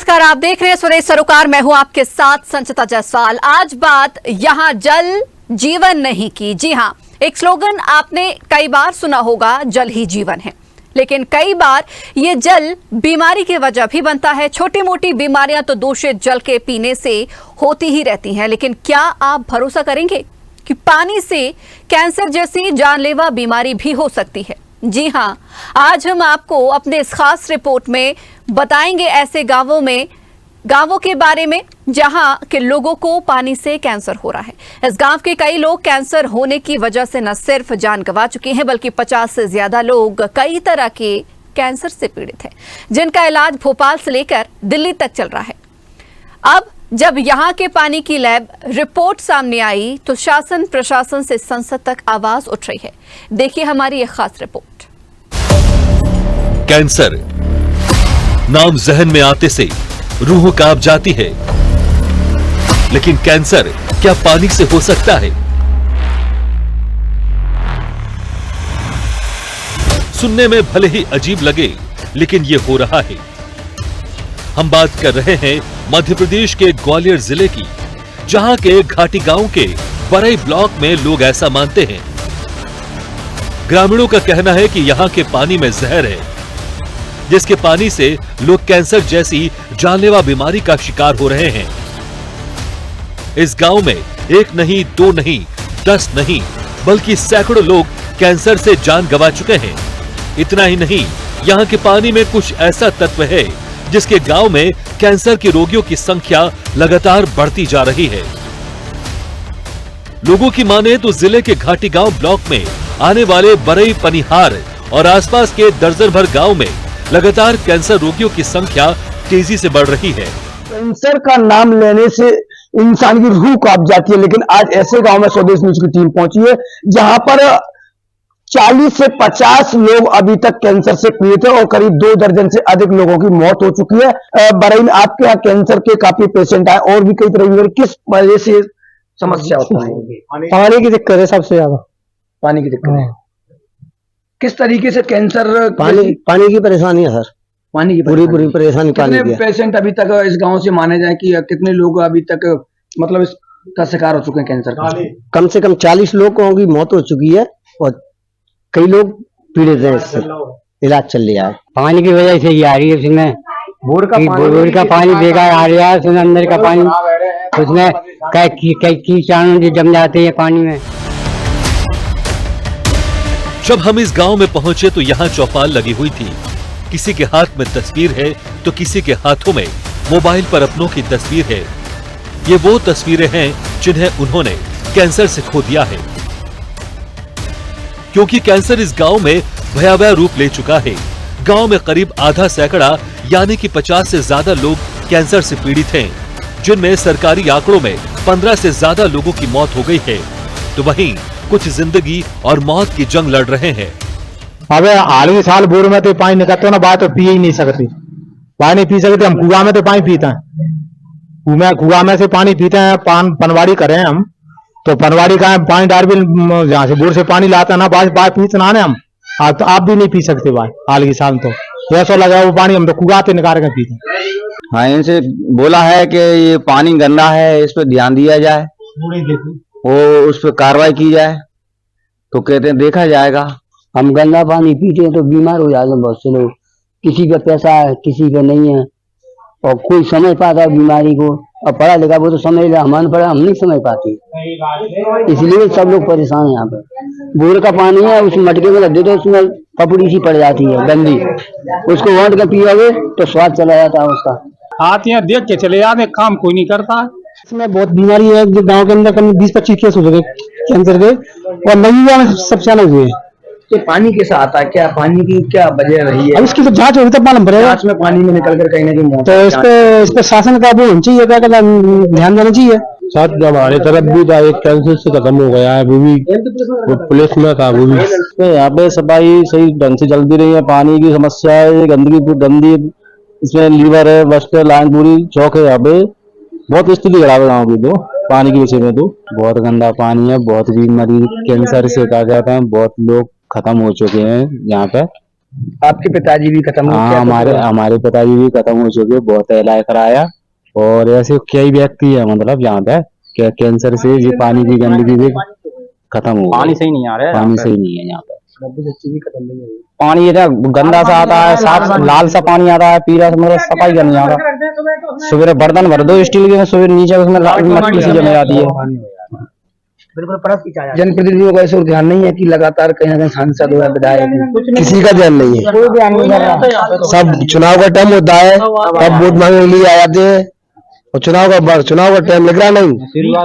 नमस्कार, आप देख रहे हैं स्वदेश सरोकार। मैं हूं आपके साथ संचिता जायसवाल। आज बात यहां जल जीवन नहीं की। जी हां, एक स्लोगन आपने कई बार सुना होगा, जल ही जीवन है। लेकिन कई बार ये जल बीमारी की वजह भी बनता है। छोटी मोटी बीमारियां तो दूषित जल के पीने से होती ही रहती हैं, लेकिन क्या आप भरोसा करेंगे कि पानी से कैंसर जैसी जानलेवा बीमारी भी हो सकती है? जी हां, आज हम आपको अपने इस खास रिपोर्ट में बताएंगे ऐसे गांवों के बारे में जहां के लोगों को पानी से कैंसर हो रहा है। इस गांव के कई लोग कैंसर होने की वजह से न सिर्फ जान गंवा चुके हैं, बल्कि 50 से ज्यादा लोग कई तरह के कैंसर से पीड़ित हैं, जिनका इलाज भोपाल से लेकर दिल्ली तक चल रहा है। अब जब यहां के पानी की लैब रिपोर्ट सामने आई तो शासन प्रशासन से संसद तक आवाज उठ रही है। देखिए हमारी यह खास रिपोर्ट। कैंसर नाम जहन में आते से रूह कांप जाती है, लेकिन कैंसर क्या पानी से हो सकता है? सुनने में भले ही अजीब लगे, लेकिन ये हो रहा है। हम बात कर रहे हैं मध्य प्रदेश के ग्वालियर जिले की, जहां के घाटी गांव के बरई ब्लॉक में लोग ऐसा मानते हैं। ग्रामीणों का कहना है कि यहां के पानी में जहर है, जिसके पानी से लोग कैंसर जैसी जानलेवा बीमारी का शिकार हो रहे हैं। इस गांव में एक नहीं, दो नहीं, 10 नहीं, बल्कि सैकड़ों लोग कैंसर से जान गंवा चुके हैं। इतना ही नहीं, यहां के पानी में कुछ ऐसा तत्व है जिसके गांव में कैंसर के रोगियों की संख्या लगातार बढ़ती जा रही है। लोगों की माने तो जिले के घाटी गांव ब्लॉक में आने वाले बरई, पनिहार और आसपास के दर्जन भर गांव में लगातार कैंसर रोगियों की संख्या तेजी से बढ़ रही है। कैंसर का नाम लेने से इंसान की रूह कांप जाती है, लेकिन आज ऐसे गांव में स्वदेश न्यूज की टीम पहुंची है जहां पर 40 से 50 लोग अभी तक कैंसर से पीड़ित है और करीब 2 दर्जन से अधिक लोगों की मौत हो चुकी है। बरई में आपके यहाँ कैंसर के काफी पेशेंट आए और भी कई तरह की, किस वजह से समस्या होता है? पानी की दिक्कत है, सबसे ज्यादा पानी की दिक्कत है। किस तरीके से कैंसर? पानी की परेशानी है सर, पानी की पूरी परेशानी पानी की कितने है। पेशेंट अभी तक इस गांव से माने जाए कि कितने लोग अभी तक मतलब इसका शिकार हो चुके हैं कैंसर का? कम से कम 40 लोगों की मौत हो चुकी है और कई लोग पीड़ित हैं, इससे इलाज चल रहा है। पानी की वजह से ये आ रही है, इसमें बोर का पानी बेकार आ रहा है, उसमें अंदर का पानी, उसमें कई कीटाणु जम जाते हैं पानी में। जब हम इस गांव में पहुंचे तो यहाँ चौपाल लगी हुई थी। किसी के हाथ में तस्वीर है तो किसी के हाथों में मोबाइल पर अपनों की तस्वीर है। ये वो तस्वीरें हैं जिन्हें उन्होंने कैंसर से खो दिया है, क्योंकि कैंसर इस गांव में भयावह रूप ले चुका है। गांव में करीब आधा सैकड़ा यानी कि 50 से ज्यादा लोग कैंसर से पीड़ित हैं, जिनमें सरकारी आंकड़ों में 15 से ज्यादा लोगों की मौत हो गई है, तो वहीं कुछ जिंदगी और मौत की जंग लड़ रहे हैं। अबे हाल साल बोर में तो पानी निकलते हो ना, बात तो पी ही नहीं सकते, पानी नहीं पी सकते। हम कुआं में तो पानी पीते हैं, कुआं में से पानी पीते हैं। पनवाड़ी करें हम तो पनवाड़ी का पानी डाल भी, जहाँ से बोर से पानी लाता है ना, बात पीते ना हम। तो आप भी नहीं पी सकते भाई, हाल के साल तो ऐसा लगा वो पानी हम तो कुआं से निकाल कर पीते। हाँ, इनसे बोला है कि ये पानी गंदा है, इस पर ध्यान दिया जाए, वो उस पर कार्रवाई की जाए, तो कहते हैं देखा जाएगा। हम गंदा पानी पीते हैं तो बीमार हो जाते हैं बहुत से लोग। किसी का पैसा है, किसी का नहीं है, और कोई समझ पाता है बीमारी को। और पढ़ा लिखा वो तो समझ लिया, हमारे पढ़ा हम नहीं समझ पाते, इसलिए सब लोग परेशान हैं। यहाँ पे बोर का पानी है, उस मटके में रख दे तो उसमें पपड़ी सी पड़ जाती है गंदी, उसको वाट कर पियोगे तो स्वाद चला जाता है उसका। आते हैं देख के चले जाते, काम कोई नहीं करता। इसमें बहुत बीमारी है, जो गाँव के अंदर कम 20-25 केस हो गए कैंसर के, और नई में सबसे अलग हुए। तो पानी कैसा आता है? क्या पानी की क्या वजह रही है? अब इसकी तो जांच होगी तब मालूम पड़ेगा। जांच में पानी में निकल कर कहीं ना कहीं मौत, तो इस पे शासन का वो होना चाहिए, क्या ध्यान देना चाहिए। साथ हमारे तरफ भी एक कैंसर से खत्म हो गया है, वो भी पुलिस में था, वो भी। यहाँ पे सफाई सही ढंग से चलती रही है, पानी की समस्या है, गंदगी, इसमें लीवर है, बस्टर लाइन पूरी चौक है। यहाँ पे बहुत स्थिति खराब है गाँव की, तो पानी के विषय में तो बहुत गंदा पानी है, बहुत बीमारी कैंसर से कहा जाता है, बहुत लोग खत्म हो चुके हैं यहाँ पे। आपके पिताजी भी खत्म हो हाँ, क्या हमारे पिताजी भी खत्म हो चुके, बहुत इलाज कराया। और ऐसे कई व्यक्ति है मतलब यहाँ पे कैंसर से ये पानी की गंदगी से खत्म हो गए। पानी सही नहीं आ रहा है, पानी सही नहीं है यहाँ पे। पानी ये गंदा सा आता है, साफ लाल सा पानी आता है, पीला सा, मतलब सफाई का नहीं आ रहा। सुबह बर्तन भर दो स्टील के, सुबह नीचे उसमें मट्टी सी जम जाती है। जनप्रतिनिधियों का ऐसा ध्यान नहीं है कि लगातार कहीं ना कहीं सांसद हो या विधायक, किसी का ध्यान नहीं है, कोई ध्यान नहीं कर रहा। सब चुनाव का टाइम होता है तब वोट मांगने के लिए आ जाते हैं और चुनाव का टाइम लग रहा नहीं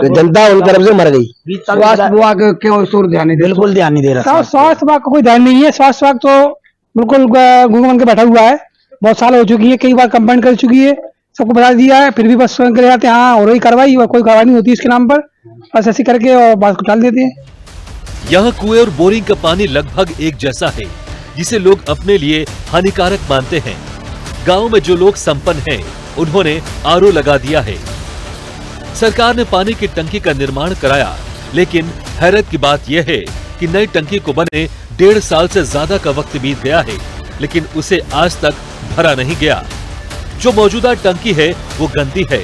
तो जनता उनकी तरफ से मर गई। स्वास्थ्य विभाग क्यों इस ओर ध्यान नहीं दे, बिल्कुल ध्यान नहीं दे रहा। स्वास्थ्य विभाग का कोई ध्यान नहीं है। स्वास्थ्य विभाग तो बिल्कुल गूंगा बन के बैठा हुआ है। बहुत साल हो चुकी है, कई बार कंप्लेंट कर चुकी है, सबको बता दिया है, फिर भी बस स्वयं करे जाते हैं। हाँ हो रही कार्रवाई, कोई कार्रवाई नहीं होती इसके नाम पर, बस ऐसे करके और बात को टाल देते हैं। यहाँ कुएं और बोरिंग का पानी लगभग एक जैसा है, जिसे लोग अपने लिए हानिकारक मानते हैं। गांव में जो लोग संपन्न हैं, उन्होंने आरओ लगा दिया है। सरकार ने पानी की टंकी का निर्माण कराया, लेकिन हैरत की बात यह है कि नई टंकी को बने 1.5 साल से ज्यादा का वक्त बीत गया है, लेकिन उसे आज तक भरा नहीं गया। जो मौजूदा टंकी है वो गंदी है।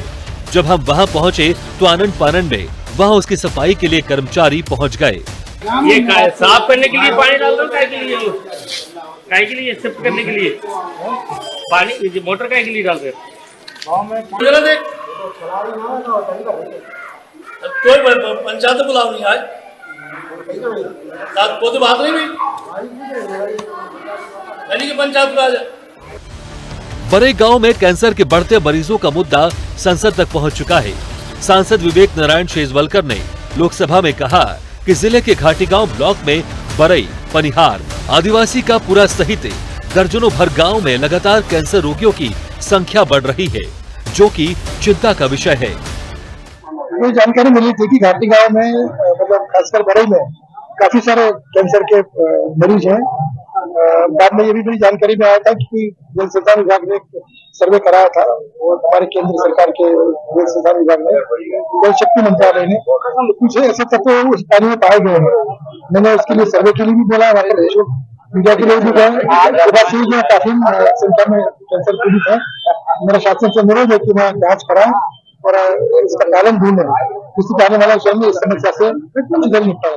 जब हम वहां पहुंचे तो आनंद फानंद में वहां उसकी सफाई के लिए कर्मचारी पहुंच गए। ये साफ करने के लिए पानी डाल दो, काय के लिए शिफ्ट करने के लिए पानी, मोटर काय के लिए डाल रहे कोई पंचायत बुलाओ नहीं आए, बात नहीं हुई पंचायत बुला जाए। बड़े गांव में कैंसर के बढ़ते मरीजों का मुद्दा संसद तक पहुंच चुका है। सांसद विवेक नारायण शेजवलकर ने लोकसभा में कहा कि जिले के घाटीगांव ब्लॉक में बरई, पनिहार, आदिवासी का पूरा सहित दर्जनों भर गांव में लगातार कैंसर रोगियों की संख्या बढ़ रही है, जो कि चिंता का विषय है। ये जानकारी मिली थी कि घाटीगांव में मतलब खासकर बरई में काफी सारे कैंसर के मरीज हैं। बाद में ये भी बड़ी जानकारी में आया था कि जल संसाधन विभाग ने एक सर्वे कराया था और हमारे केंद्र सरकार के जल संसाधन विभाग ने, जल शक्ति मंत्रालय ने कुछ ऐसे तत्व उस पानी में पाए गए हैं। मैंने उसके लिए सर्वे के लिए भी बोला, हमारे मीडिया के लिए भी गए। में काफी संख्या में कैंसर पीड़ित है। मेरा शासन से अनुरोध है कि मैं जांच कराएं और इसका पालन ढूंढें, किसी आने वाले समय में इस समस्या से जल्द निपटा।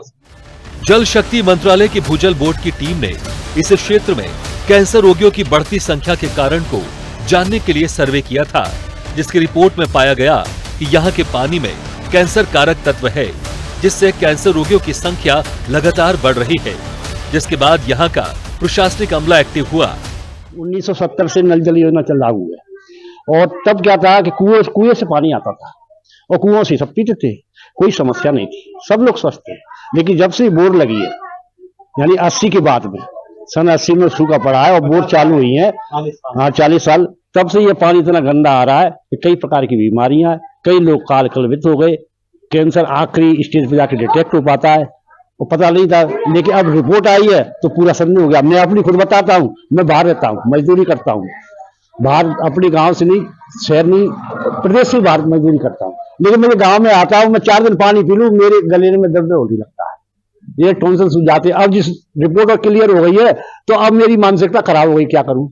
जल शक्ति मंत्रालय की भूजल बोर्ड की टीम ने इस क्षेत्र में कैंसर रोगियों की बढ़ती संख्या के कारण को जानने के लिए सर्वे किया था, जिसकी रिपोर्ट में पाया गया कि यहाँ के पानी में कैंसर कारक तत्व है, जिससे कैंसर रोगियों की संख्या लगातार बढ़ रही है। जिसके बाद यहाँ का प्रशासनिक अमला एक्टिव हुआ। 1970 से नल जल योजना चल लागू है और तब क्या था कि कुएं से पानी आता था और कुओं से सब पीते थे, कोई समस्या नहीं थी, सब लोग स्वस्थ थे। लेकिन जब से बोर लगी है, यानी 80 के बाद में, सन 80 में सूखा पड़ा है और बोर चालू हुई है, हाँ 40 साल, तब से ये पानी इतना गंदा आ रहा है कि कई प्रकार की बीमारियां, कई लोग काल कलवित हो गए। कैंसर आखिरी स्टेज पे जाके डिटेक्ट हो पाता है, वो पता नहीं था, लेकिन अब रिपोर्ट आई है तो पूरा संदेह हो गया। मैं अपनी खुद बताता हूँ, मैं बाहर रहता हूँ, मजदूरी करता हूँ, बाहर अपने गांव से नहीं, शहर नहीं, प्रदेश से बाहर मजदूरी करता हूँ, लेकिन मेरे गांव में आता हूँ, मैं 4 दिन पानी पी लूँ, मेरे गले में दर्द होने लगता है, ये टॉन्सिल सूज जाते हैं। अब जिस रिपोर्ट क्लियर हो गई है तो अब मेरी मानसिकता खराब हो गई, क्या करूं।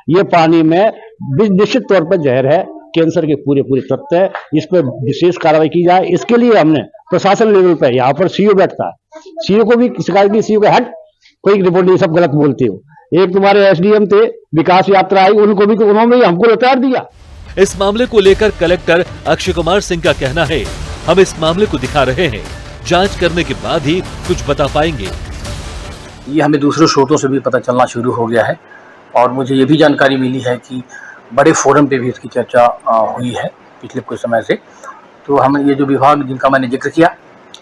ये पानी में निश्चित तौर पर जहर है, कैंसर के पूरे तथ्य है, इस पर विशेष कार्रवाई की जाए। इसके लिए हमने प्रशासन लेवल पर, यहाँ पर सीओ बैठता है, सीओ को भी शिकायत की, सीओ का हट कोई रिपोर्ट नहीं, सब गलत बोलते हो। एक तुम्हारे एसडीएम थे, विकास यात्रा आई, उनको भी तो उन्होंने हमको उतार दिया। इस मामले को लेकर कलेक्टर अक्षय कुमार सिंह का कहना है, हम इस मामले को दिखा रहे हैं, जांच करने के बाद ही कुछ बता पाएंगे। ये हमें दूसरे स्रोतों से भी पता चलना शुरू हो गया है और मुझे ये भी जानकारी मिली है कि बड़े फोरम पे भी इसकी चर्चा हुई है पिछले कुछ समय से। तो हम ये जो विभाग जिनका मैंने जिक्र किया,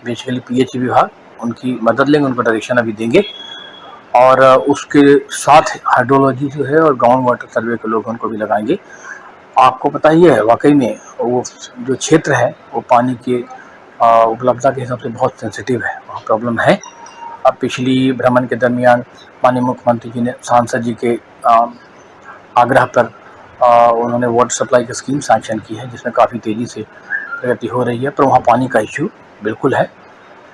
बेसिकली पीएचई विभाग, उनकी मदद लेंगे, उनको डायरेक्शन अभी देंगे और उसके साथ हाइड्रोलॉजी जो है और ग्राउंड वाटर सर्वे के लोग उनको भी लगाएंगे। आपको पता ही है, वाकई में वो जो क्षेत्र है वो पानी के उपलब्धता के हिसाब से बहुत सेंसिटिव है, वहाँ प्रॉब्लम है। अब पिछली भ्रमण के दरमियान माननीय मुख्यमंत्री जी ने सांसद जी के आग्रह पर उन्होंने वाटर सप्लाई की स्कीम सैंक्शन की है, जिसमें काफ़ी तेज़ी से प्रगति हो रही है। पर वहाँ पानी का इश्यू बिल्कुल है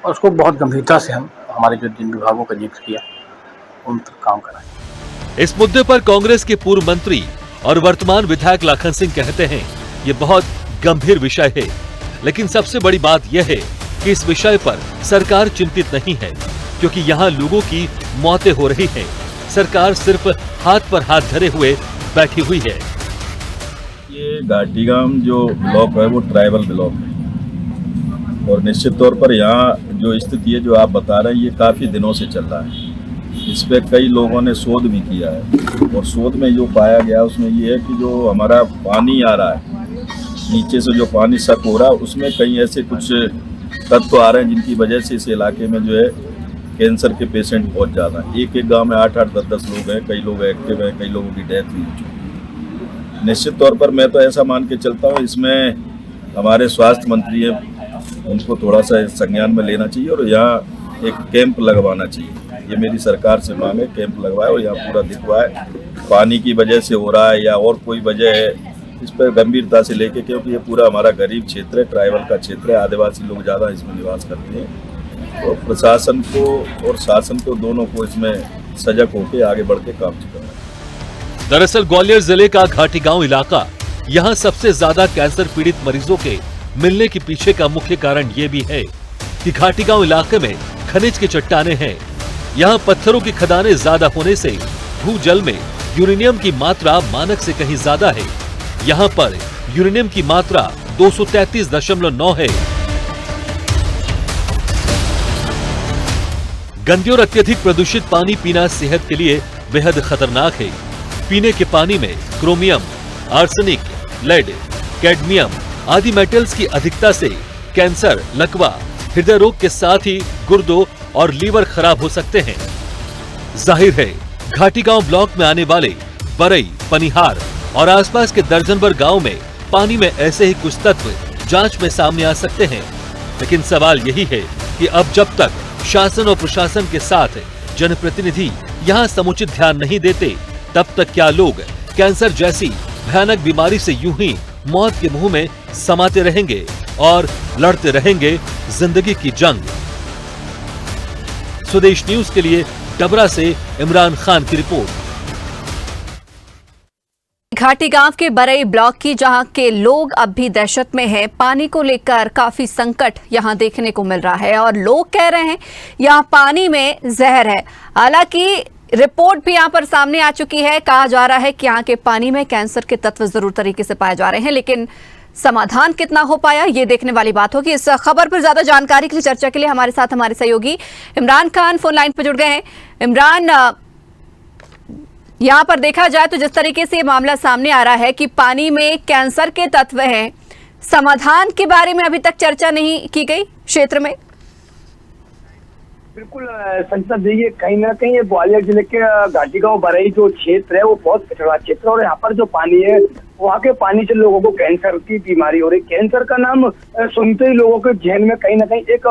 और उसको बहुत गंभीरता से हम हमारे जो जिन विभागों का जिक्र किया उन पर काम कराएं। इस मुद्दे पर कांग्रेस के पूर्व मंत्री और वर्तमान विधायक लाखन सिंह कहते हैं ये बहुत गंभीर विषय है, लेकिन सबसे बड़ी बात यह है कि इस विषय पर सरकार चिंतित नहीं है, क्योंकि यहाँ लोगों की मौतें हो रही हैं। सरकार सिर्फ हाथ पर हाथ धरे हुए बैठी हुई है। ये घाटीगांव जो ब्लॉक है वो ट्राइबल ब्लॉक है और निश्चित तौर पर यहाँ जो स्थिति है जो आप बता रहे हैं ये काफ़ी दिनों से चल रहा है। इस पे कई लोगों ने शोध भी किया है और शोध में जो पाया गया उसमें ये है कि जो हमारा पानी आ रहा है नीचे से जो पानी सक हो रहा है उसमें कई ऐसे कुछ तत्व आ रहे हैं जिनकी वजह से इस इलाके में जो है कैंसर के पेशेंट बहुत ज़्यादा हैं। एक गांव में 8-8, 10-10 लोग हैं, कई लोग एक्टिव हैं, कई लोगों की डेथ भी हो चुकी है। निश्चित तौर पर मैं तो ऐसा मान के चलता हूँ इसमें हमारे स्वास्थ्य मंत्री हैं उनको थोड़ा सा संज्ञान में लेना चाहिए और यहाँ एक कैंप लगवाना चाहिए। ये मेरी सरकार से मांग है, कैंप लगवाए और यहाँ पूरा दिखवाए पानी की वजह से हो रहा है या और कोई वजह है इस पर गंभीरता से लेके, क्योंकि ये पूरा हमारा गरीब क्षेत्र है, ट्राइबल का क्षेत्र है, आदिवासी लोग ज़्यादा इसमें निवास करते हैं। तो प्रशासन को और शासन को दोनों को इसमें सजग होकर आगे बढ़ के काम करना है। दरअसल ग्वालियर जिले का घाटी गांव इलाका यहाँ सबसे ज्यादा कैंसर पीड़ित मरीजों के मिलने के पीछे का मुख्य कारण ये भी है कि घाटी गांव इलाके में खनिज की चट्टानें हैं। यहाँ पत्थरों की खदानें ज्यादा होने से भूजल में यूरेनियम की मात्रा मानक से कहीं ज्यादा है। यहाँ पर यूरेनियम की मात्रा 233.9 है। गंदे और अत्यधिक प्रदूषित पानी पीना सेहत के लिए बेहद खतरनाक है। पीने के पानी में क्रोमियम, आर्सेनिक, लेड, कैडमियम आदि मेटल्स की अधिकता से कैंसर, लकवा, हृदय रोग के साथ ही गुर्दों और लीवर खराब हो सकते हैं। जाहिर है घाटी गांव ब्लॉक में आने वाले बरई, पनिहार और आसपास के दर्जन भर गांव में पानी में ऐसे ही कुछ तत्व जांच में सामने आ सकते हैं। लेकिन सवाल यही है कि अब जब तक शासन और प्रशासन के साथ जनप्रतिनिधि यहाँ समुचित ध्यान नहीं देते, तब तक क्या लोग कैंसर जैसी भयानक बीमारी से यूं ही मौत के मुंह में समाते रहेंगे और लड़ते रहेंगे जिंदगी की जंग। स्वदेश न्यूज के लिए डबरा से इमरान खान की रिपोर्ट। घाटी गांव के बरई ब्लॉक की जहां के लोग अब भी दहशत में हैं, पानी को लेकर काफी संकट यहां देखने को मिल रहा है और लोग कह रहे हैं यहां पानी में जहर है। हालांकि रिपोर्ट भी यहां पर सामने आ चुकी है, कहा जा रहा है कि यहां के पानी में कैंसर के तत्व जरूर तरीके से पाए जा रहे हैं, लेकिन समाधान कितना हो पाया ये देखने वाली बात होगी। इस खबर पर ज्यादा जानकारी के लिए, चर्चा के लिए हमारे साथ हमारे सहयोगी इमरान खान फोन लाइन पर जुड़ गए हैं। इमरान, यहाँ पर देखा जाए तो जिस तरीके से ये मामला सामने आ रहा है कि पानी में कैंसर के तत्व हैं, समाधान के बारे में अभी तक चर्चा नहीं की गई क्षेत्र में। बिल्कुल संसद देखिए, कहीं ना कहीं ये ग्वालियर जिले के घाटी गांव बरई जो क्षेत्र है वो बहुत पिछड़ा क्षेत्र है और यहाँ पर जो पानी है वहाँ के पानी से लोगों को कैंसर की बीमारी हो रही। कैंसर का नाम सुनते ही लोगों के जहन में कहीं ना कहीं एक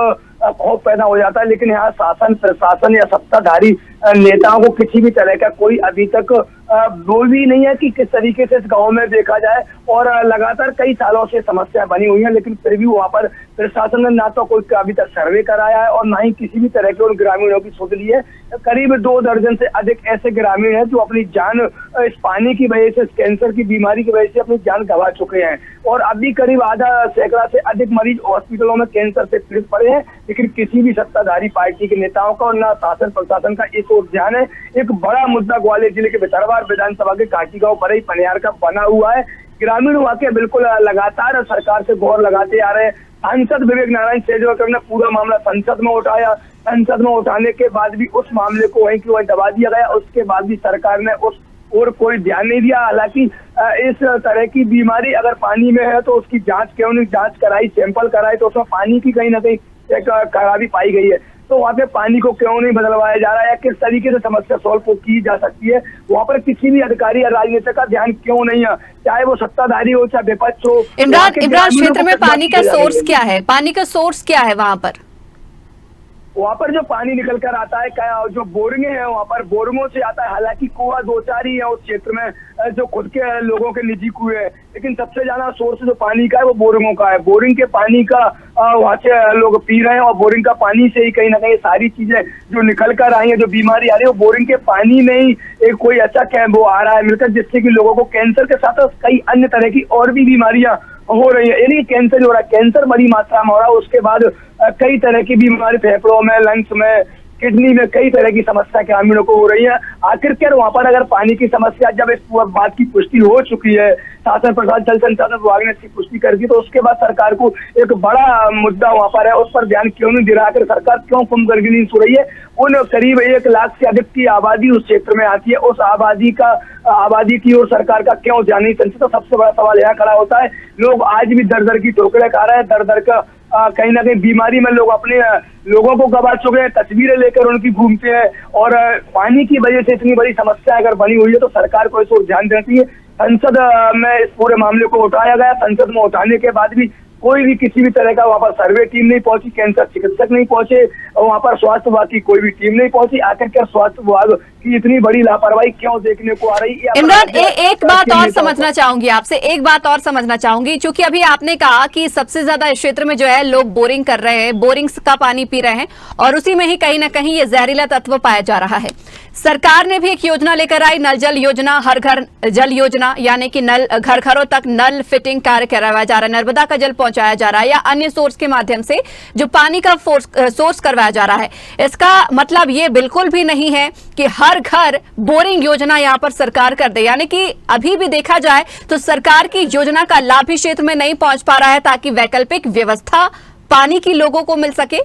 खौफ पैदा हो जाता है, लेकिन यहाँ शासन, प्रशासन या सत्ताधारी नेताओं को किसी भी तरह का कोई अभी तक बोल भी नहीं है कि किस तरीके से इस गांव में देखा जाए। और लगातार कई सालों से समस्या बनी हुई है, लेकिन फिर भी वहाँ पर प्रशासन ने ना तो कोई अभी तक सर्वे कराया है और ना ही किसी भी तरह के उन ग्रामीणों की सुध ली है। करीब 2 दर्जन से अधिक ऐसे ग्रामीण हैं जो अपनी जान इस पानी की वजह से, इस कैंसर की बीमारी की वजह से अपनी जान गंवा चुके हैं और अभी करीब आधा सैकड़ा से अधिक मरीज हॉस्पिटलों में कैंसर से पीड़ित पड़े हैं, लेकिन किसी भी सत्ताधारी पार्टी के नेताओं का और न शासन प्रशासन का इस ओर ध्यान है। एक बड़ा मुद्दा ग्वालियर जिले के भितरवार विधानसभा के घाटी गांव बरई पनिहार का बना हुआ है। ग्रामीण वाकई बिल्कुल लगातार सरकार से गौर लगाते आ रहे हैं। सांसद विवेक नारायण शेजवलकर ने पूरा मामला संसद में उठाया, संसद में उठाने के बाद भी उस मामले को वहीं की वहीं दबा दिया गया। उसके बाद भी सरकार ने उस और कोई ध्यान नहीं दिया। हालांकि इस तरह की बीमारी अगर पानी में है तो उसकी जांच क्यों नहीं जांच कराई, सैंपल कराई, तो उसमें पानी की कहीं ना कहीं एक खराबी पाई गई है। तो वहाँ पे पानी को क्यों नहीं बदलवाया जा रहा है, किस तरीके से समस्या सॉल्व की जा सकती है, वहाँ पर किसी भी अधिकारी या राजनेता का ध्यान क्यों नहीं है, चाहे वो सत्ताधारी हो चाहे विपक्ष हो। इमरान, क्षेत्र में पानी का सोर्स क्या है, पानी का सोर्स क्या है वहाँ पर जो पानी निकल कर आता है, क्या जो बोरिंग है वहाँ पर बोरिंगों से आता है। हालांकि कुआं 2-4 ही है उस क्षेत्र में जो खुद के लोगों के निजी कुएं हैं, लेकिन सबसे ज्यादा सोर्स जो पानी का है वो बोरिंगों का है। बोरिंग के पानी का वहाँ से लोग पी रहे हैं और बोरिंग का पानी से ही कहीं ना कहीं सारी चीजें जो निकल कर आई है, जो बीमारी आ रही है वो बोरिंग के पानी में ही एक कोई अच्छा वो आ रहा है मिलकर, जिससे कि लोगों को कैंसर के साथ कई अन्य तरह की और भी बीमारियां हो रही है। यानी कैंसर हो रहा है, कैंसर बड़ी मात्रा में हो रहा है, उसके बाद कई तरह की बीमारी फेफड़ों में, लंग्स में, किडनी में कई तरह की समस्या ग्रामीणों को हो रही है। आखिरकार वहां पर अगर पानी की समस्या, जब इस बात की पुष्टि हो चुकी है, शासन प्रशासन जल संसाधन विभाग ने इसकी पुष्टि कर दी, तो उसके बाद सरकार को एक बड़ा मुद्दा वहां पर है, उस पर ध्यान क्यों नहीं दे रहा, आखिर सरकार क्यों कुंभकर्ण की नींद सो रही है। उन करीब 1 लाख से अधिक की आबादी उस क्षेत्र में आती है, उस आबादी की ओर सरकार का क्यों ध्यान नहीं। तो सबसे बड़ा सवाल यहाँ खड़ा होता है, लोग आज भी दर दर की ठोकरें खा रहे हैं, दर दर का कहीं ना कहीं बीमारी में लोग अपने लोगों को गवा चुके हैं, तस्वीरें लेकर उनकी घूमते हैं, और पानी की वजह से इतनी बड़ी समस्या अगर बनी हुई है तो सरकार को इस ओर ध्यान देना चाहिए। संसद में इस पूरे मामले को उठाया गया, संसद में उठाने के बाद भी कोई भी किसी भी तरह का वहाँ पर सर्वे टीम नहीं पहुंची, कैंसर चिकित्सक नहीं पहुंचे, वहाँ पर स्वास्थ्य विभाग की कोई भी टीम नहीं पहुंची। आखिरकार स्वास्थ्य विभाग की इतनी बड़ी लापरवाही क्यों देखने को आ रही है? इमरान, एक बात और समझना चाहूंगी आपसे, एक बात और समझना चाहूंगी, क्योंकि अभी आपने कहा कि सबसे ज्यादा इस क्षेत्र में जो है लोग बोरिंग कर रहे हैं, बोरिंग का पानी पी रहे हैं, और उसी में ही कहीं ना कहीं ये जहरीला तत्व पाया जा रहा है। सरकार ने भी एक योजना लेकर आई, नल जल योजना, हर घर जल योजना, यानी कि नल घर घरों तक नल फिटिंग कार्य करवाया जा रहा है, नर्मदा का जल पहुंचाया जा रहा है, या अन्य सोर्स के माध्यम से जो पानी का सोर्स करवाया जा रहा है। इसका मतलब ये बिल्कुल भी नहीं है कि हर घर बोरिंग योजना यहां पर सरकार कर दे, यानी कि अभी भी देखा जाए तो सरकार की योजना का लाभ भी क्षेत्र में नहीं पहुंच पा रहा है, ताकि वैकल्पिक व्यवस्था पानी की लोगों को मिल सके।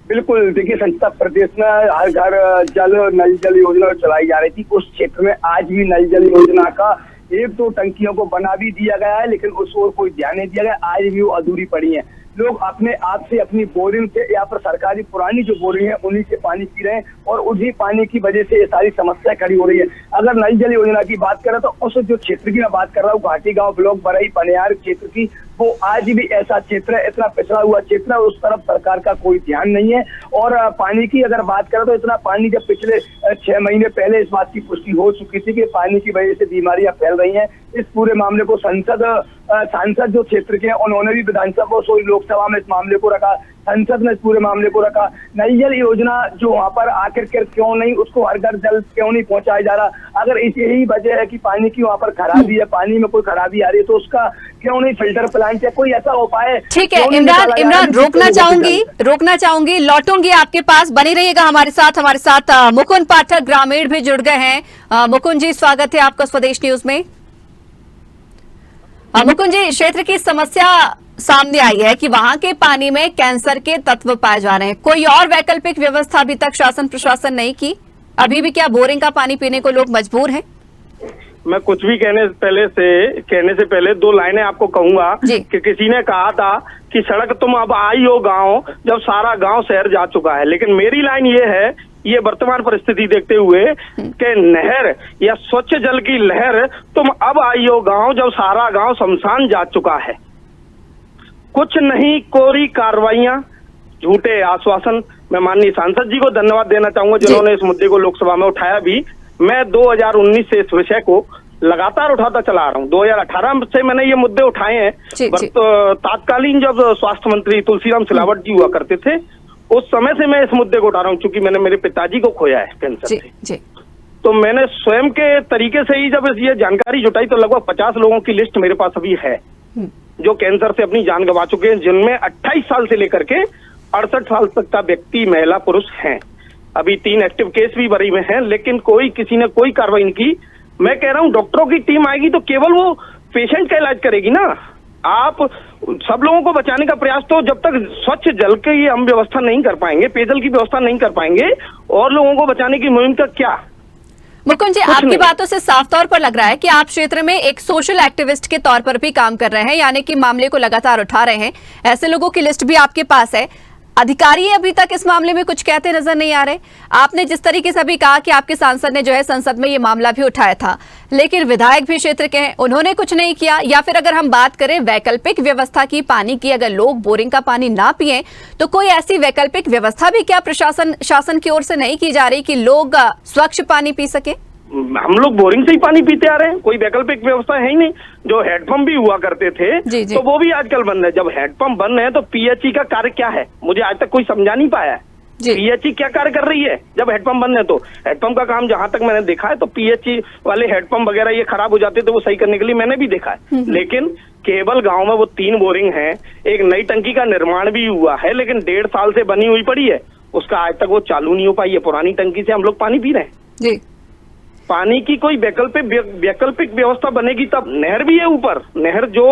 बिल्कुल, देखिए संस्था प्रदेश में हर घर जल नल जल योजना चलाई जा रही थी, उस क्षेत्र में आज भी नल जल योजना का 1-2 टंकियों को बना भी दिया गया है, लेकिन उस ओर कोई ध्यान नहीं दिया गया, आज भी वो अधूरी पड़ी है। लोग अपने आप से अपनी बोरिंग से या फिर सरकारी पुरानी जो बोरिंग है उन्हीं से पानी पी रहे हैं, और उसी पानी की वजह से ये सारी समस्या खड़ी हो रही है। अगर नल जल योजना की बात करें तो उस जो क्षेत्र की मैं बात कर रहा हूँ, घाटी गांव ब्लॉक बरई पनियार क्षेत्र की, वो आज भी ऐसा क्षेत्र है, इतना पिछड़ा हुआ क्षेत्र है, उस तरफ सरकार का कोई ध्यान नहीं है। और पानी की अगर बात करें तो इतना पानी, जब पिछले 6 महीने पहले इस बात की पुष्टि हो चुकी थी कि पानी की वजह से बीमारियां फैल रही हैं, इस पूरे मामले को सांसद जो क्षेत्र के हैं उन्होंने भी विधानसभा और लोकसभा में इस मामले को रखा, संसद ने इस पूरे मामले को रखा। नल जल योजना जो वहाँ पर आखिरकार क्यों नहीं, उसको हर घर जल क्यों नहीं पहुंचाया जा रहा? अगर यही वजह है कि पानी की वहाँ पर खराबी है, पानी में कोई खराबी आ रही है, तो उसका क्यों नहीं फिल्टर प्लांट या कोई ऐसा उपाय? ठीक है इमरान, रोकना चाहूंगी, लौटूंगी आपके पास, बनी रहिएगा हमारे साथ मुकुंद पाठक ग्रामीण भी जुड़ गए हैं। मुकुंद जी, स्वागत है आपका स्वदेश न्यूज में। मुकुंद जी, क्षेत्र की समस्या सामने आई है कि वहां के पानी में कैंसर के तत्व पाए जा रहे हैं, कोई और वैकल्पिक व्यवस्था अभी तक शासन प्रशासन नहीं की? अभी भी क्या बोरिंग का पानी पीने को लोग मजबूर हैं? मैं कुछ भी कहने से पहले 2 लाइनें आपको कहूंगा कि किसी ने कहा था कि सड़क तुम अब आई हो गांव, जब सारा गांव शहर जा चुका है। लेकिन मेरी लाइन ये है, ये वर्तमान परिस्थिति देखते हुए कि नहर या स्वच्छ जल की लहर तुम अब आई हो गांव, जब सारा गांव शमशान जा चुका है। कुछ नहीं कोरी कार्रवाइयां, झूठे आश्वासन। मैं माननीय सांसद जी को धन्यवाद देना चाहूंगा जिन्होंने इस मुद्दे को लोकसभा में उठाया भी। मैं 2019 से इस विषय को लगातार उठाता चला आ रहा हूँ, 2018 से मैंने ये मुद्दे उठाए हैं। तत्कालीन जब स्वास्थ्य मंत्री तुलसीराम सिलावट जी हुआ करते थे, उस समय से मैं इस मुद्दे को उठा रहा हूँ, क्योंकि मैंने मेरे पिताजी को खोया है कैंसर से। तो मैंने स्वयं के तरीके से ही जब ये जानकारी जुटाई तो लगभग 50 लोगों की लिस्ट मेरे पास अभी है जो कैंसर से अपनी जान गंवा चुके हैं, जिनमें 28 साल से लेकर के 68 साल तक का व्यक्ति महिला पुरुष हैं। अभी 3 एक्टिव केस भी बरी में हैं, लेकिन किसी ने कोई कार्रवाई नहीं की। मैं कह रहा हूँ डॉक्टरों की टीम आएगी तो केवल वो पेशेंट का इलाज करेगी ना। आप सब लोगों को बचाने का प्रयास, तो जब तक स्वच्छ जल की हम व्यवस्था नहीं कर पाएंगे, पेयजल की व्यवस्था नहीं कर पाएंगे, और लोगों को बचाने की मुहिम का क्या? मुकुंद जी, आपकी बातों से साफ तौर पर लग रहा है कि आप क्षेत्र में एक सोशल एक्टिविस्ट के तौर पर भी काम कर रहे हैं, यानी कि मामले को लगातार उठा रहे हैं। ऐसे लोगों की लिस्ट भी आपके पास है। अधिकारी अभी तक इस मामले में कुछ कहते नजर नहीं आ रहे। आपने जिस तरीके से अभी कहा कि आपके सांसद ने जो है संसद में ये मामला भी उठाया था, लेकिन विधायक भी क्षेत्र के हैं, उन्होंने कुछ नहीं किया। या फिर अगर हम बात करें वैकल्पिक व्यवस्था की पानी की, अगर लोग बोरिंग का पानी ना पिए तो कोई ऐसी वैकल्पिक व्यवस्था भी क्या शासन की ओर से नहीं की जा रही कि लोग स्वच्छ पानी पी सके? हम लोग बोरिंग से ही पानी पीते आ रहे हैं, कोई वैकल्पिक व्यवस्था है ही नहीं। जो हैंडपंप भी हुआ करते थे जी। तो वो भी आजकल बंद है। जब हैंडपंप बंद है तो पीएचई का कार्य क्या है, मुझे आज तक कोई समझा नहीं पाया है। पीएचई क्या कार्य कर रही है जब हेडपंप बंद है? तो हेडपंप का काम जहां तक मैंने देखा है तो पीएचई वाले हेडपंप वगैरह ये खराब हो जाते तो वो सही करने के लिए मैंने भी देखा है। लेकिन केवल गांव में वो 3 बोरिंग हैं, एक नई टंकी का निर्माण भी हुआ है लेकिन 1.5 साल से बनी हुई पड़ी है, उसका आज तक वो चालू नहीं हो पाई है। पुरानी टंकी से हम लोग पानी पी रहे हैं जी। पानी की कोई वैकल्पिक व्यवस्था बनेगी तब। नहर भी है ऊपर, नहर जो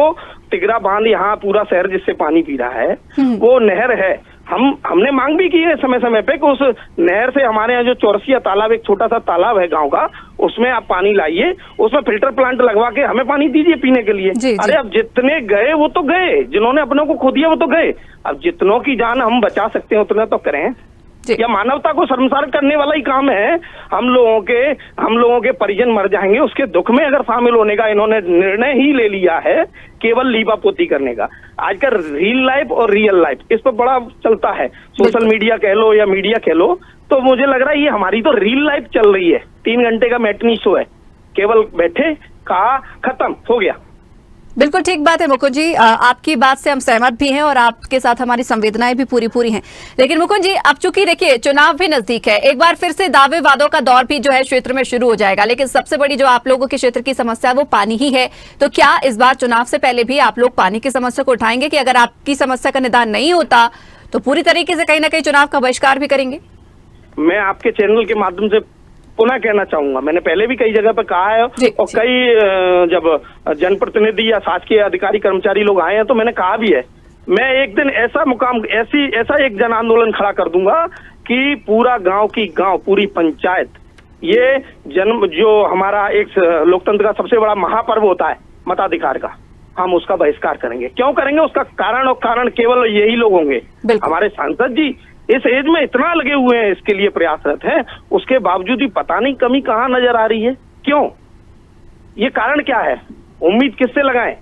तिगरा बांध यहाँ पूरा शहर जिससे पानी पी रहा है वो नहर है। हमने मांग भी की है समय समय पे कि उस नहर से हमारे यहाँ जो चौरसिया तालाब, एक छोटा सा तालाब है गांव का, उसमें आप पानी लाइए, उसमें फिल्टर प्लांट लगवा के हमें पानी दीजिए पीने के लिए। अरे अब जितने गए वो तो गए, जिन्होंने अपनों को खो दिया वो तो गए, अब जितनों की जान हम बचा सकते हैं उतना तो करें। या मानवता को शर्मसार करने वाला ही काम है। हम लोगों के परिजन मर जाएंगे, उसके दुख में अगर शामिल होने का इन्होंने निर्णय ही ले लिया है केवल लीपापोती करने का। आजकल रील लाइफ और रियल लाइफ इस पर बड़ा चलता है, सोशल मीडिया कह लो या मीडिया कह लो, तो मुझे लग रहा है ये हमारी तो रील लाइफ चल रही है। 3 घंटे का मैटनी शो है, केवल बैठे, कहा, खत्म, हो गया। बिल्कुल ठीक बात है मुकुंद जी, आपकी बात से हम सहमत भी हैं और आपके साथ हमारी संवेदनाएं भी पूरी हैं। लेकिन मुकुंद जी, अब चूंकि देखिए चुनाव भी नजदीक है, एक बार फिर से दावे वादों का दौर भी जो है क्षेत्र में शुरू हो जाएगा, लेकिन सबसे बड़ी जो आप लोगों के क्षेत्र की समस्या है वो पानी ही है। तो क्या इस बार चुनाव से पहले भी आप लोग पानी की समस्या को उठाएंगे कि अगर आपकी समस्या का निदान नहीं होता तो पूरी तरीके से कहीं ना कहीं चुनाव का बहिष्कार भी करेंगे? मैं आपके चैनल के माध्यम से पुनः कहना चाहूंगा, मैंने पहले भी कई जगह पर कहा है और कई जब जनप्रतिनिधि या शासकीय अधिकारी कर्मचारी लोग आए हैं तो मैंने कहा भी है, मैं एक दिन ऐसा एक जन आंदोलन खड़ा कर दूंगा कि पूरा गांव की गांव, पूरी पंचायत, ये जो हमारा एक लोकतंत्र का सबसे बड़ा महापर्व होता है मताधिकार का, हम उसका बहिष्कार करेंगे। क्यों करेंगे? उसका कारण केवल यही लोग होंगे। हमारे सांसद जी इस एज में इतना लगे हुए हैं, इसके लिए प्रयासरत हैं, उसके बावजूद भी पता नहीं कमी कहाँ नजर आ रही है। क्यों? ये कारण क्या है? उम्मीद किससे लगाएं?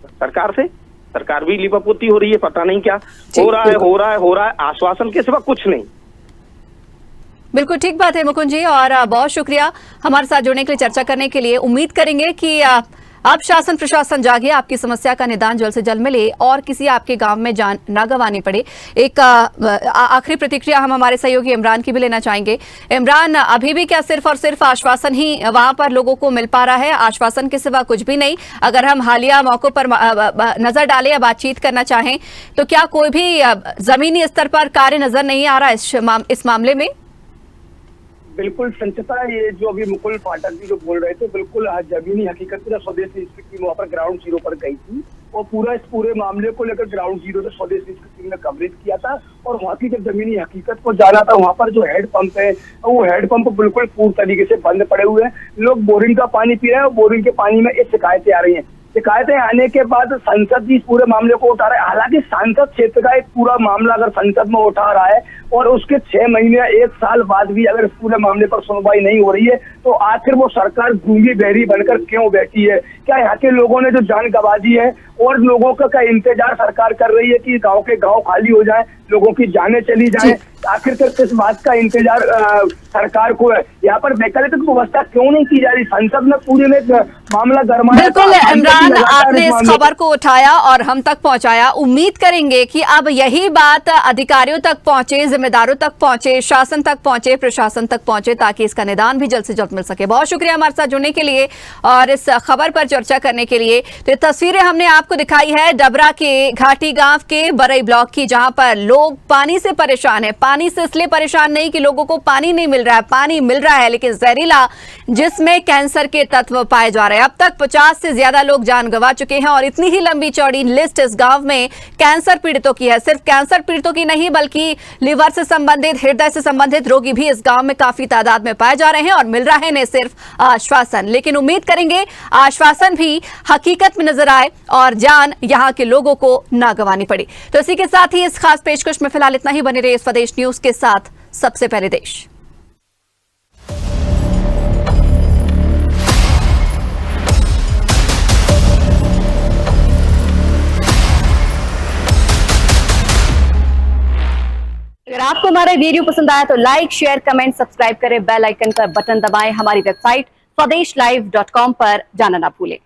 सरकार से। सरकार भी लीपापोती हो रही है, पता नहीं क्या हो रहा है, आश्वासन के सिवा कुछ नहीं। बिल्कुल ठीक बात है मुकुंद जी, और बहुत शुक्रिया हमारे साथ जुड़ने के लिए, चर्चा करने के लिए। उम्मीद करेंगे कि अब शासन प्रशासन जागे, आपकी समस्या का निदान जल्द से जल्द मिले और किसी आपके गांव में जान ना गंवानी पड़े। एक आखिरी प्रतिक्रिया हम हमारे सहयोगी इमरान की भी लेना चाहेंगे। इमरान, अभी भी क्या सिर्फ और सिर्फ आश्वासन ही वहां पर लोगों को मिल पा रहा है? आश्वासन के सिवा कुछ भी नहीं? अगर हम हालिया मौकों पर नजर डालें या बातचीत करना चाहें तो क्या कोई भी जमीनी स्तर पर कार्य नजर नहीं आ रहा इस मामले में? बिल्कुल संचिता, ये जो अभी मुकुल पाठक जी जो बोल रहे थे, बिल्कुल जमीनी हकीकत पूरा स्वदेशी इंस्टीट्यूट वहाँ पर ग्राउंड जीरो पर गई थी और इस पूरे मामले को लेकर ग्राउंड जीरो से स्वदेशी इंस्टीट्यूट ने कवरेज किया था और वहाँ की जब जमीनी हकीकत को जाना था, वहाँ पर जो हेड पंप है वो हेड पंप बिल्कुल पूर्ण तरीके से बंद पड़े हुए हैं। लोग बोरिंग का पानी पी रहे हैं और बोरिंग के पानी में एक शिकायतें आ रही हैं। शिकायतें आने के बाद संसद जी इस पूरे मामले को उठा रहे हैं। हालांकि सांसद क्षेत्र का एक पूरा मामला अगर संसद में उठा रहा है और उसके 6 महीने या 1 साल बाद भी अगर इस पूरे मामले पर सुनवाई नहीं हो रही है तो आखिर वो सरकार गूंगी बहरी बनकर क्यों बैठी है? क्या यहाँ के लोगों ने जो जान गंवा दी है और लोगों का इंतजार सरकार कर रही है कि गांव के गांव खाली हो जाए, लोगों की जानें चली जाए? आखिर तक किस बात का इंतजार सरकार को है? यहाँ पर वैकल्पिक व्यवस्था क्यों नहीं की जा रही? संसद में पूरे में मामला गरमाया। बिल्कुल इमरान, आपने इस खबर को उठाया और हम तक पहुंचाया। उम्मीद करेंगे कि अब यही बात अधिकारियों तक पहुंचे, जिम्मेदारों तक पहुंचे, शासन तक पहुंचे, प्रशासन तक पहुंचे, ताकि इसका निदान भी जल्द से जल्द मिल सके। बहुत शुक्रिया हमारे साथ जुड़ने के लिए और इस खबर पर चर्चा करने के लिए। तो ये तस्वीरें हमने आपको दिखाई है डबरा के घाटी गांव के बरई ब्लॉक की, जहां पर लोग पानी से परेशान है। पानी से इसलिए परेशान नहीं कि लोगों को पानी नहीं मिल रहा है, पानी मिल रहा है लेकिन जहरीला, जिसमें कैंसर के तत्व पाए जा रहे हैं। अब तक 50 से ज्यादा लोग जान गंवा चुके हैं और इतनी ही लंबी चौड़ी लिस्ट इस गांव में कैंसर पीड़ितों की है। सिर्फ कैंसर पीड़ितों की नहीं बल्कि लिवर से संबंधित, हृदय से संबंधित रोगी भी इस गांव में काफी तादाद में पाए जा रहे हैं और मिल रहा है न सिर्फ आश्वासन, लेकिन उम्मीद करेंगे आश्वासन भी हकीकत में नजर आए और जान यहां के लोगों को ना गंवानी पड़ी। तो इसी के साथ ही इस खास पेशकश में फिलहाल इतना ही। बने रहिए स्वदेश न्यूज के साथ, सबसे पहले देश। अगर आपको हमारा वीडियो पसंद आया तो लाइक, शेयर, कमेंट, सब्सक्राइब करें, बेल आइकन का बटन दबाएं। हमारी वेबसाइट swedeshlive.com पर जाना ना भूलें।